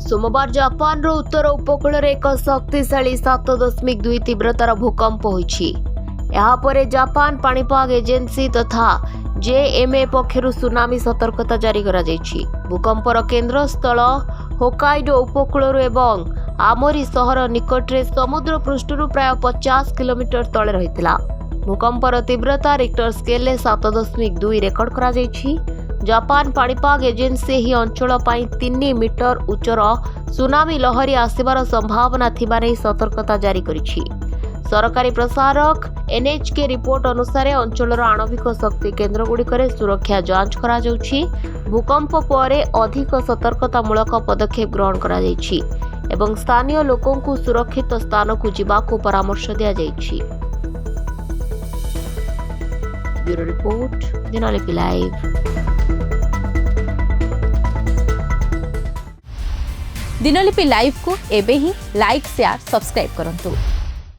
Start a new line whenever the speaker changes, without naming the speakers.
सोमवार जापान रो उत्तर उपकूल रे एक शक्तिशाली 7.2 तीव्रतार भूकंप होईछि। एहा परे जापान पाणीपाग एजेंसी तथा जेएमए पक्षरु सुनामी सतर्कता जारी करा जायछि। भूकंपर केंद्र स्थल होकाइडो उपकूल एवं आमोरी सहर निकटरे समुद्र पृष्ठरु प्राय 50 किलोमीटर तले रहितला। भूकंपर तीव्रता रिक्टर स्केल 7.2 रेकर्ड करा जायछि। जापान पाणीपाग एजेंसी ही अंचल 3 मीटर उच्चर सुनामी लहरी आसिबार संभावना थिबा नै सतर्कता जारी करिछि। सरकारी प्रसारक एनएचके रिपोर्ट अनुसार अंचलर आणविक शक्ति केन्द्रगुड़िकरे सुरक्षा जांच करा जाउछि। भूकंप परे अधिक सतर्कतामूलक पदक्षेप ग्रहण करा जाइछि एवं स्थानीय लोकों को सुरक्षित स्थान को जिबाको परामर्श दिया जाइछि। Bureau report, Dinalipi live.
Dinalipi live को एबे ही लाइक शेयर सब्सक्राइब करंतु।